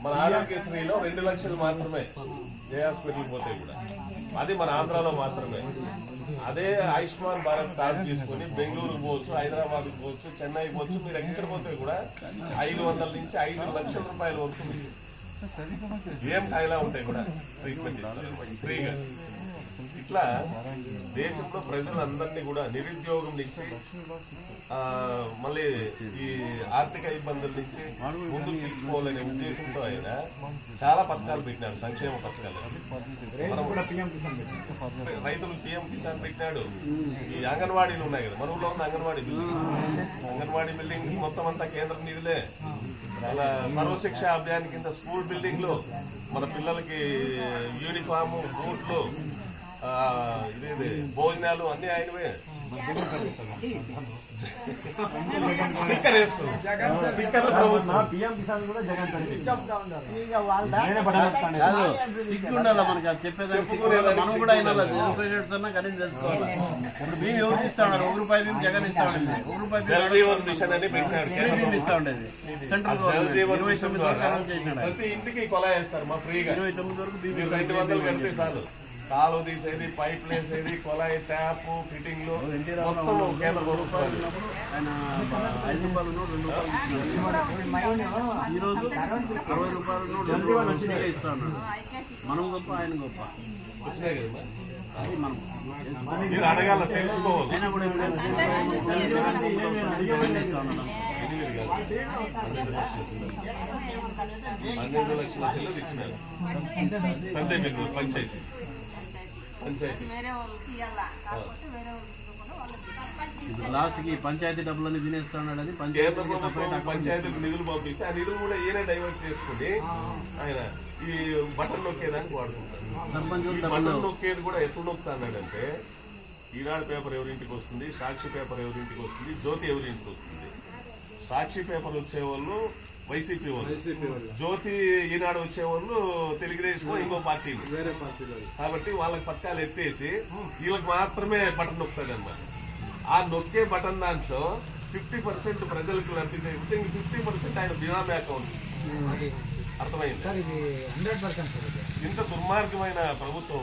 మన ఆరోగ్యశ్రీలో 2 లక్షలు మాత్రమే ఏ హాస్పిటల్కి పోతాయి కూడా, అది మన ఆంధ్రాలో మాత్రమే. అదే ఆయుష్మాన్ భారత్ కార్డు తీసుకుని బెంగళూరు పోవచ్చు, హైదరాబాద్ పోవచ్చు, చెన్నై పోవచ్చు, మీరు ఎక్కడ పోతే కూడా 500 నుంచి 5 లక్షల రూపాయల వరకు ఏం కాయలా ఉంటాయి కూడా ట్రీట్మెంట్ ఇస్తారు ఫ్రీగా. ఇట్లా దేశంలో ప్రజలందరినీ కూడా నిరుద్యోగం నుంచి మళ్ళీ ఈ ఆర్థిక ఇబ్బందుల నుంచి ముందుకు తీసుకోవాలనే ఉద్దేశంతో ఆయన చాలా పథకాలు పెట్టినాడు, సంక్షేమ పథకాలు. రైతులు పిఎం కిసాన్ పెట్టినాడు. ఈ అంగన్వాడీలు ఉన్నాయి కదా, మన ఊళ్ళో ఉన్న అంగన్వాడీ బిల్డింగ్ మొత్తం అంతా కేంద్ర నిధులే. అలా సర్వశిక్ష అభియాన్ కింద స్కూల్ బిల్డింగ్లు, మన పిల్లలకి యూనిఫాము, బూట్లు, ఇదే భోజనాలు అన్ని ఆయనవే. స్టిక్కర్ సిగ్గుండాల మనకి అది చెప్పేదానికి మనం కూడా అయినా కలిసి తెలుసుకోవాలి. ఇప్పుడు మేము ఎవరికి ఇస్తా ఉన్నారు? ₹1 మేము జగన్ ఇస్తా ఉండేది, జలజీవన్ మిషన్ అని పెట్టినాడు, ఇస్తా ఉండేది. సెంట్రల్ ప్రతి ఇంటికి కొలా వేస్తారు మా ఫ్రీగా. 29 వరకు 200 కడితే చాలు. కాలువ తీసేది, పైపులు వేసేది, కొలాయి, ట్యాప్ ఫిట్టింగ్లు మొత్తం కేంద్ర ప్రభుత్వం. ఆయన ₹5 నోట్ ₹2 ఈ రోజు ₹60 నోట్ ₹2 ఇస్తా ఉన్నాడు. మనం గొప్ప, ఆయన గొప్ప. వచ్చినాయి కదా, అది మనం మీరు అడగాల, తెలుసుకోవాలి. అయినా కూడా ఇస్తా ఉన్నాం. 12 లక్షల చెల్లెలు ఇచ్చినారు సంతే బెంగళూరు పంచాయతీ. లాస్ట్ కి పంచాయతీ డబ్బులన్నీ తినేస్తా ఉన్నాడు. అది పంచాయతీకి నిధులు పంపిస్తే ఆ నిధులు కూడా ఈయన డైవర్ట్ చేసుకుని ఆయన ఈ బటన్ నొక్కేదానికి వాడుకుంటారు. బటన్ నొక్కేది కూడా ఎప్పుడు నొక్కుతా అన్నాడంటే, ఈనాడు పేపర్ ఎవరింటికి వస్తుంది, సాక్షి పేపర్ ఎవరింటికి వస్తుంది, జ్యోతి ఎవరింటికి వస్తుంది. సాక్షి పేపర్ వచ్చేవాళ్ళు వైసీపీ వాళ్ళు, జ్యోతి ఈనాడు వచ్చేవాళ్ళు తెలుగుదేశం ఇంకో పార్టీ, వేరే పార్టీలు. కాబట్టి వాళ్ళకి పథకాలు ఎత్తేసి వీళ్ళకి మాత్రమే బటన్ నొక్కుతాడు అన్నమాట. ఆ నొక్కే బటన్ దాంట్లో 50% ప్రజలకు లబ్ధి చేస్తే ఇంక 50% ఆయన బినామీ అకౌంట్. అర్థమైంది? ఇంత దుర్మార్గమైన ప్రభుత్వం